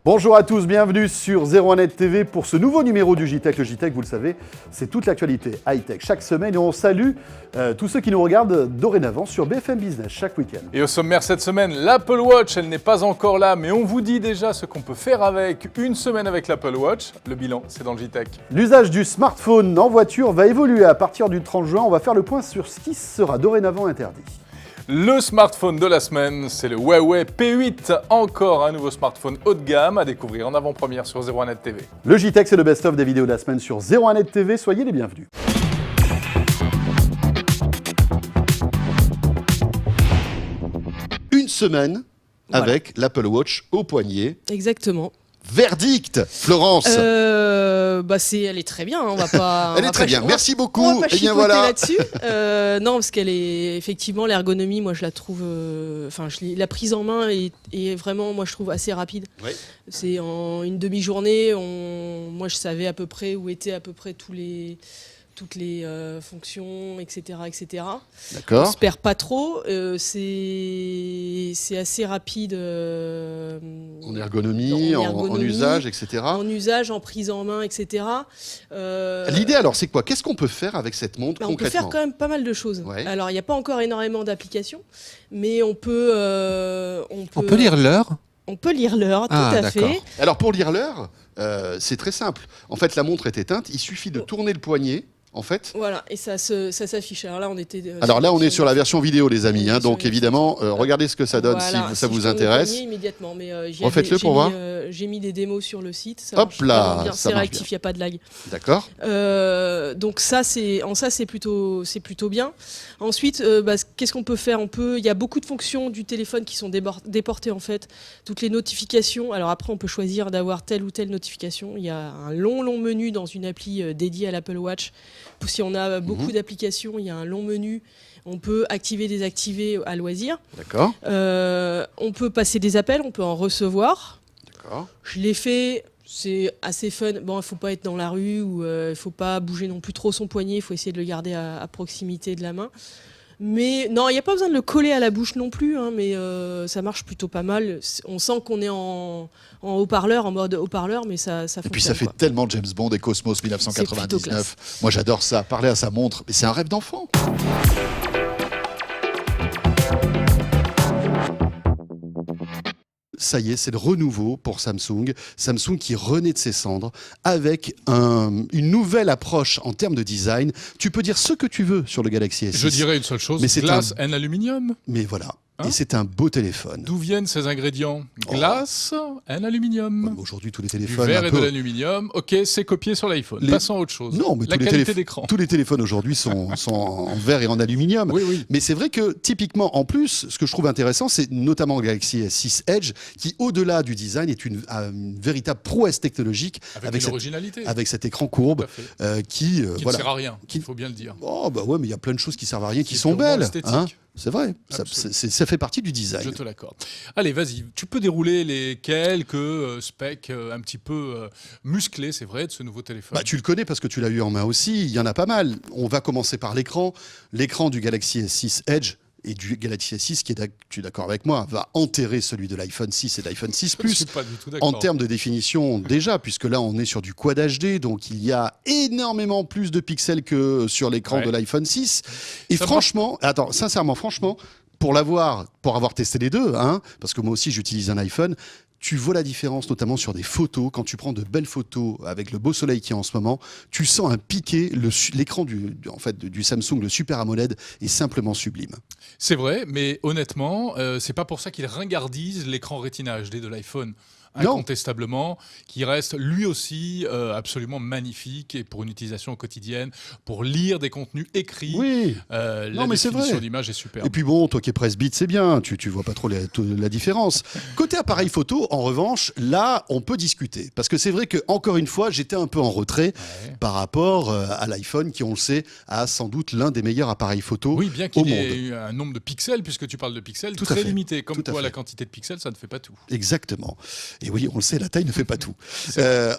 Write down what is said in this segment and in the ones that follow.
Bonjour à tous, bienvenue sur 01net TV pour ce nouveau numéro du JTech. Le JTech, vous le savez, c'est toute l'actualité high-tech chaque semaine et on salue tous ceux qui nous regardent dorénavant sur BFM Business chaque week-end. Et au sommaire cette semaine, l'Apple Watch, elle n'est pas encore là, mais on vous dit déjà ce qu'on peut faire avec une semaine avec l'Apple Watch. Le bilan, c'est dans le JTech. L'usage du smartphone en voiture va évoluer à partir du 30 juin. On va faire le point sur ce qui sera dorénavant interdit. Le smartphone de la semaine, c'est le Huawei P8. Encore un nouveau smartphone haut de gamme à découvrir en avant-première sur 01net TV. Le JTech, c'est le best-of des vidéos de la semaine sur 01net TV. Soyez les bienvenus. Une semaine avec l'Apple Watch au poignet. Exactement. Verdict, Florence. Elle est très bien, hein, on va pas. Elle est très bien, merci beaucoup. On va pas Et bien chipoter voilà. là-dessus. Non, parce qu'elle est effectivement l'ergonomie, moi je la trouve. La prise en main est vraiment, moi je trouve assez rapide. Oui. C'est en une demi-journée. Moi je savais à peu près où étaient à peu près toutes les fonctions, etc., etc. On D'accord. se perd pas trop. C'est assez rapide. En ergonomie, en usage, etc. En usage, en prise en main, etc. L'idée alors, c'est quoi? Qu'est-ce qu'on peut faire avec cette montre On peut concrètement? faire quand même pas mal de choses. Ouais. Alors, il n'y a pas encore énormément d'applications, mais on peut lire l'heure. On peut lire l'heure, tout à d'accord. fait. Alors pour lire l'heure, c'est très simple. En fait, la montre est éteinte, il suffit de tourner le poignet. En fait. Voilà, et ça s'affiche. Alors là, on était. On est sur la version vidéo, les amis. On est Donc sur évidemment, regardez ce que ça donne Voilà, si ça vous je tourne le intéresse. poignet immédiatement, mais Refaites-le pour voir. J'ai mis des démos sur le site. Ça Hop marche là, vraiment bien. ça C'est marche réactif, il n'y a pas de lag. D'accord. Donc ça, c'est plutôt bien. Ensuite, qu'est-ce qu'on peut faire? Il y a beaucoup de fonctions du téléphone qui sont déportées en fait. Toutes les notifications. Alors après, on peut choisir d'avoir telle ou telle notification. Il y a un long menu dans une appli dédiée à l'Apple Watch. Si on a beaucoup d'applications, il y a un long menu. On peut activer, désactiver à loisir. D'accord. On peut passer des appels, on peut en recevoir. D'accord. Je l'ai fait, c'est assez fun. Bon, il ne faut pas être dans la rue ou il ne faut pas bouger non plus trop son poignet. Il faut essayer de le garder à proximité de la main. Mais non, il n'y a pas besoin de le coller à la bouche non plus, hein, mais ça marche plutôt pas mal. On sent qu'on est en haut-parleur, en mode haut-parleur, mais ça fonctionne. Et puis ça fait quoi. tellement James Bond et Cosmos C'est plutôt 1999. Moi j'adore ça, parler à sa montre. Mais c'est un rêve d'enfant. Ça y est, c'est le renouveau pour Samsung. Samsung qui renaît de ses cendres avec une nouvelle approche en termes de design. Tu peux dire ce que tu veux sur le Galaxy S6. Je dirais une seule chose, Mais c'est glace en aluminium. Mais voilà. Hein? Et c'est un beau téléphone. D'où viennent ces ingrédients? Glace en aluminium. Aujourd'hui, tous les Du téléphones. verre un et peu... de l'aluminium. Ok, c'est copié sur l'iPhone. Passons à autre chose. Non, mais la qualité d'écran. tous les téléphones aujourd'hui sont en verre et en aluminium. Oui, oui. Mais c'est vrai que typiquement, en plus, ce que je trouve intéressant, c'est notamment le Galaxy S6 Edge, qui au-delà du design est une véritable prouesse technologique Avec une originalité. avec cet écran courbe Tout à fait. qui Qui ne sert à rien, il faut bien le dire. Oh bah ouais, mais il y a plein de choses qui servent à rien, qui C'est sont purement belles. esthétique. C'est vrai, ça fait partie du design. Je te l'accorde. Allez, vas-y, tu peux dérouler les quelques specs un petit peu musclés, c'est vrai, de ce nouveau téléphone. Bah, tu le connais parce que tu l'as eu en main aussi, il y en a pas mal. On va commencer par l'écran. L'écran du Galaxy S6 Edge et du Galaxy S6, tu es d'accord avec moi, va enterrer celui de l'iPhone 6 et de l'iPhone 6 Je ne Plus. suis pas du tout d'accord. En termes de définition, déjà, puisque là, on est sur du Quad HD, donc il y a énormément plus de pixels que sur l'écran de l'iPhone 6. Et franchement, pour avoir testé les deux, hein, parce que moi aussi, j'utilise un iPhone, tu vois la différence, notamment sur des photos. Quand tu prends de belles photos avec le beau soleil qu'il y a en ce moment, tu sens un piqué. L'écran du Samsung, le Super AMOLED, est simplement sublime. C'est vrai, mais honnêtement, c'est pas pour ça qu'il ringardise l'écran Retina HD de l'iPhone. Incontestablement, qui reste lui aussi absolument magnifique et pour une utilisation quotidienne, pour lire des contenus écrits. Oui. La mais c'est définition vrai. d'image est superbe. Et puis bon, toi qui es presbyte, c'est bien, tu vois pas trop la différence. Côté appareil photo, en revanche, là, on peut discuter. Parce que c'est vrai que encore une fois, j'étais un peu en retrait par rapport à l'iPhone, qui, on le sait, a sans doute l'un des meilleurs appareils photo Oui, bien au qu'il monde. ait eu un nombre de pixels, puisque tu parles de pixels, Tout à très fait. limité. Comme Tout à quoi, fait. la quantité de pixels, ça ne fait pas tout. Exactement. Et oui, on le sait, la taille ne fait pas tout.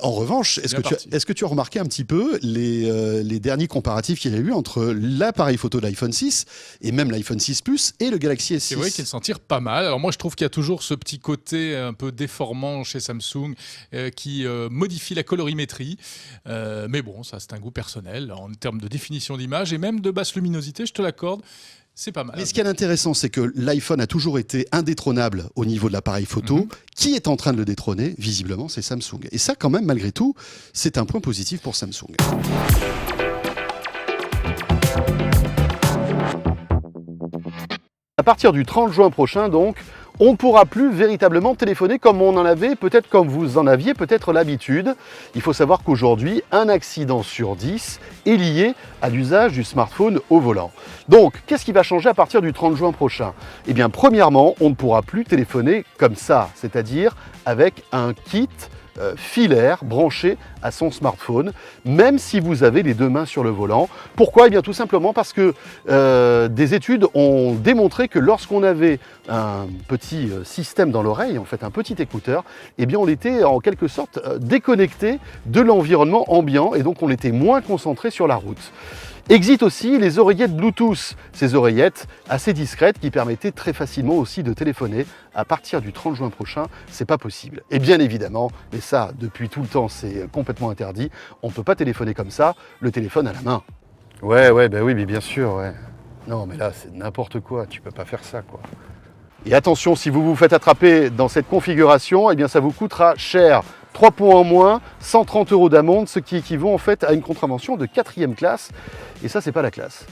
En revanche, est-ce que tu as remarqué un petit peu les derniers comparatifs qu'il y a eu entre l'appareil photo de l'iPhone 6 et même l'iPhone 6 Plus et le Galaxy S6? C'est vrai qu'ils s'en tirent pas mal. Alors moi, je trouve qu'il y a toujours ce petit côté un peu déformant chez Samsung qui modifie la colorimétrie. Mais bon, ça c'est un goût personnel en termes de définition d'image et même de basse luminosité, je te l'accorde. C'est pas mal. Mais ce qui est intéressant, c'est que l'iPhone a toujours été indétrônable au niveau de l'appareil photo. Qui est en train de le détrôner? Visiblement, c'est Samsung. Et ça, quand même, malgré tout, c'est un point positif pour Samsung. À partir du 30 juin prochain, donc, on ne pourra plus véritablement téléphoner comme on en avait, peut-être comme vous en aviez peut-être l'habitude. Il faut savoir qu'aujourd'hui, un accident sur 10 est lié à l'usage du smartphone au volant. Donc, qu'est-ce qui va changer à partir du 30 juin prochain? Eh bien, premièrement, on ne pourra plus téléphoner comme ça, c'est-à-dire avec un kit filaire branché à son smartphone, même si vous avez les deux mains sur le volant. Pourquoi? Eh bien tout simplement parce que des études ont démontré que lorsqu'on avait un petit système dans l'oreille, en fait un petit écouteur, eh bien on était en quelque sorte déconnecté de l'environnement ambiant et donc on était moins concentré sur la route. Exit aussi les oreillettes Bluetooth, ces oreillettes assez discrètes qui permettaient très facilement aussi de téléphoner. À partir du 30 juin prochain, c'est pas possible. Et bien évidemment, mais ça depuis tout le temps c'est complètement interdit, on ne peut pas téléphoner comme ça, le téléphone à la main. Ouais, bah oui, mais bien sûr, ouais. Non, mais là c'est n'importe quoi, tu peux pas faire ça, quoi. Et attention, si vous vous faites attraper dans cette configuration, eh bien ça vous coûtera cher. 3 points en moins, 130 € d'amende, ce qui équivaut en fait à une contravention de 4e classe. Et ça, c'est pas la classe.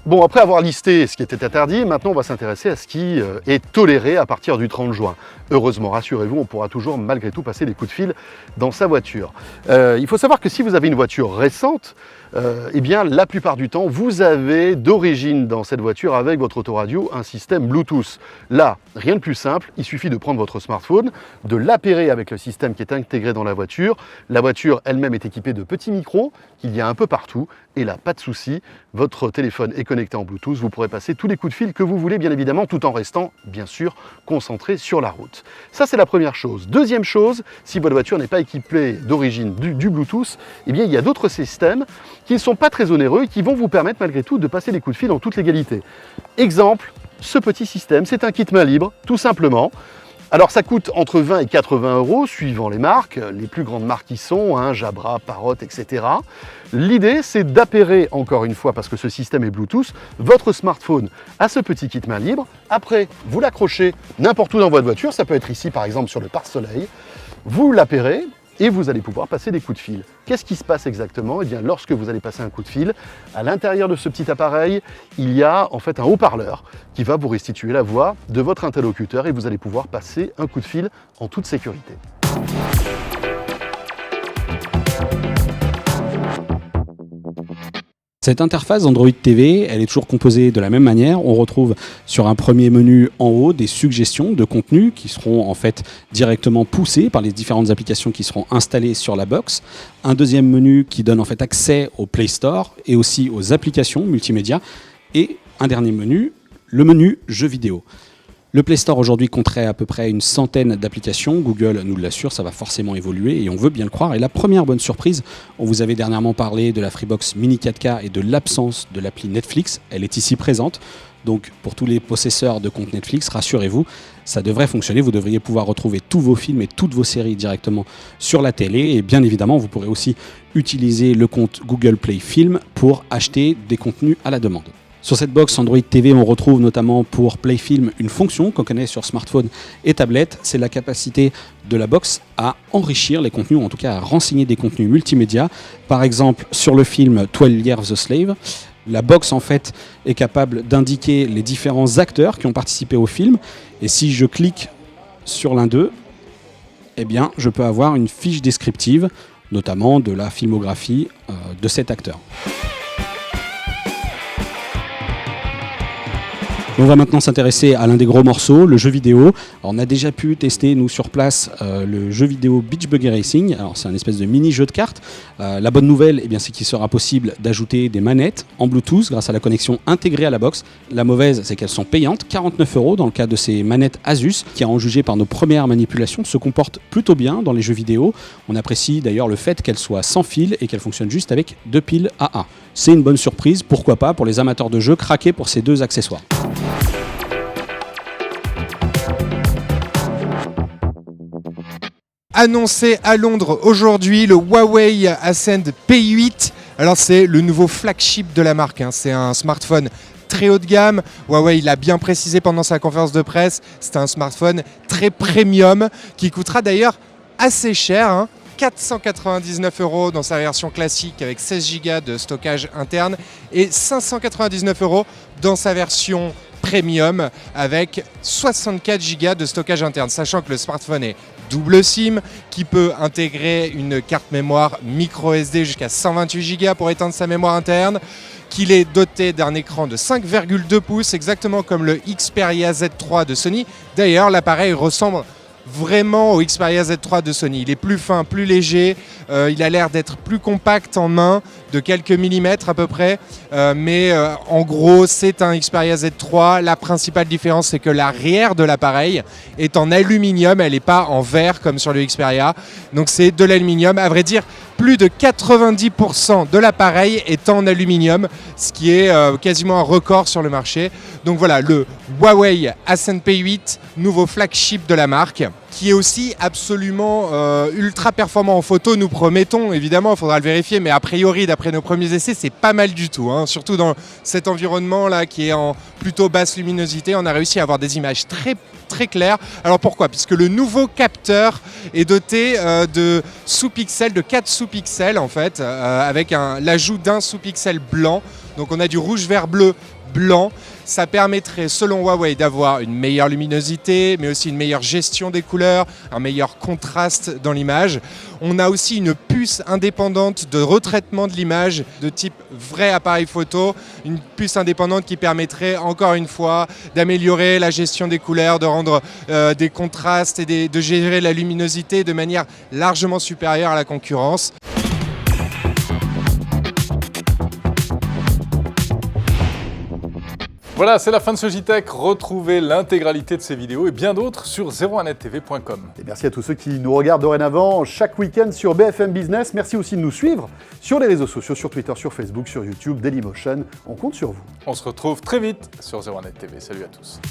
Bon, après avoir listé ce qui était interdit, maintenant on va s'intéresser à ce qui est toléré à partir du 30 juin. Heureusement, rassurez-vous, on pourra toujours malgré tout passer des coups de fil dans sa voiture. Il faut savoir que si vous avez une voiture récente, eh bien la plupart du temps, vous avez d'origine dans cette voiture avec votre autoradio un système Bluetooth. Là, rien de plus simple, il suffit de prendre votre smartphone, de l'appairer avec le système qui est intégré dans la voiture. La voiture elle-même est équipée de petits micros qu'il y a un peu partout. Et là, pas de souci, votre téléphone est connecté en Bluetooth, vous pourrez passer tous les coups de fil que vous voulez, bien évidemment, tout en restant, bien sûr, concentré sur la route. Ça, c'est la première chose. Deuxième chose, si votre voiture n'est pas équipée d'origine du Bluetooth, eh bien, il y a d'autres systèmes qui ne sont pas très onéreux et qui vont vous permettre, malgré tout, de passer des coups de fil en toute légalité. Exemple, ce petit système, c'est un kit main libre, tout simplement. Alors ça coûte entre 20 et 80 €, suivant les marques, les plus grandes marques qui sont, Jabra, Parrot, etc. L'idée, c'est d'appairer, encore une fois, parce que ce système est Bluetooth, votre smartphone à ce petit kit main libre. Après, vous l'accrochez n'importe où dans votre voiture, ça peut être ici par exemple sur le pare-soleil, vous l'appairez et vous allez pouvoir passer des coups de fil. Qu'est-ce qui se passe exactement? Eh bien, lorsque vous allez passer un coup de fil, à l'intérieur de ce petit appareil, il y a en fait un haut-parleur qui va vous restituer la voix de votre interlocuteur et vous allez pouvoir passer un coup de fil en toute sécurité. Cette interface Android TV, elle est toujours composée de la même manière. On retrouve sur un premier menu en haut des suggestions de contenu qui seront en fait directement poussées par les différentes applications qui seront installées sur la box. Un deuxième menu qui donne en fait accès au Play Store et aussi aux applications multimédia. Et un dernier menu, le menu jeux vidéo. Le Play Store aujourd'hui compterait à peu près une centaine d'applications. Google nous l'assure, ça va forcément évoluer et on veut bien le croire. Et la première bonne surprise, on vous avait dernièrement parlé de la Freebox Mini 4K et de l'absence de l'appli Netflix. Elle est ici présente. Donc pour tous les possesseurs de compte Netflix, rassurez-vous, ça devrait fonctionner. Vous devriez pouvoir retrouver tous vos films et toutes vos séries directement sur la télé. Et bien évidemment, vous pourrez aussi utiliser le compte Google Play Film pour acheter des contenus à la demande. Sur cette box Android TV, on retrouve notamment pour Play Film une fonction qu'on connaît sur smartphone et tablette. C'est la capacité de la box à enrichir les contenus, ou en tout cas à renseigner des contenus multimédia. Par exemple, sur le film 12 Years a Slave, la box en fait est capable d'indiquer les différents acteurs qui ont participé au film. Et si je clique sur l'un d'eux, eh bien, je peux avoir une fiche descriptive, notamment de la filmographie de cet acteur. On va maintenant s'intéresser à l'un des gros morceaux, le jeu vidéo. Alors, on a déjà pu tester, nous, sur place, le jeu vidéo Beach Buggy Racing. Alors, c'est un espèce de mini-jeu de cartes. La bonne nouvelle, eh bien, c'est qu'il sera possible d'ajouter des manettes en Bluetooth grâce à la connexion intégrée à la box. La mauvaise, c'est qu'elles sont payantes, 49 € dans le cas de ces manettes Asus, qui, à en juger par nos premières manipulations, se comportent plutôt bien dans les jeux vidéo. On apprécie d'ailleurs le fait qu'elles soient sans fil et qu'elles fonctionnent juste avec 2 piles AA. C'est une bonne surprise, pourquoi pas, pour les amateurs de jeux craqués pour ces deux accessoires. annoncé à Londres aujourd'hui, le Huawei Ascend P8. Alors c'est le nouveau flagship de la marque, hein. C'est un smartphone très haut de gamme. Huawei l'a bien précisé pendant sa conférence de presse, c'est un smartphone très premium qui coûtera d'ailleurs assez cher, hein. 499 € dans sa version classique avec 16 Go de stockage interne et 599 € dans sa version premium avec 64 Go de stockage interne, sachant que le smartphone est double SIM qui peut intégrer une carte mémoire micro SD jusqu'à 128 Go pour éteindre sa mémoire interne, qu'il est doté d'un écran de 5,2 pouces exactement comme le Xperia Z3 de Sony. D'ailleurs, l'appareil ressemble vraiment au Xperia Z3 de Sony. Il est plus fin, plus léger, il a l'air d'être plus compact en main, de quelques millimètres à peu près, mais en gros c'est un Xperia Z3. La principale différence c'est que l'arrière de l'appareil est en aluminium, elle n'est pas en verre comme sur le Xperia, donc c'est de l'aluminium. À vrai dire, plus de 90% de l'appareil est en aluminium, ce qui est quasiment un record sur le marché. Donc voilà, le Huawei Ascend P8, nouveau flagship de la marque, qui est aussi absolument ultra performant en photo, nous promettons. Évidemment, il faudra le vérifier, mais a priori, d'après nos premiers essais, c'est pas mal du tout, hein. Surtout dans cet environnement-là qui est en plutôt basse luminosité, on a réussi à avoir des images très très claires. Alors pourquoi ? Puisque le nouveau capteur est doté de sous-pixels, de 4 sous-pixels en fait, avec l'ajout d'un sous-pixel blanc. Donc on a du rouge, vert, bleu, blanc. Ça permettrait, selon Huawei, d'avoir une meilleure luminosité, mais aussi une meilleure gestion des couleurs, un meilleur contraste dans l'image. On a aussi une puce indépendante de retraitement de l'image de type vrai appareil photo, une puce indépendante qui permettrait, encore une fois, d'améliorer la gestion des couleurs, de rendre des contrastes et de gérer la luminosité de manière largement supérieure à la concurrence. Voilà, c'est la fin de ce JTech. Retrouvez l'intégralité de ces vidéos et bien d'autres sur 01nettv.com. Et merci à tous ceux qui nous regardent dorénavant chaque week-end sur BFM Business. Merci aussi de nous suivre sur les réseaux sociaux, sur Twitter, sur Facebook, sur YouTube, Dailymotion. On compte sur vous. On se retrouve très vite sur 01nettv. Salut à tous.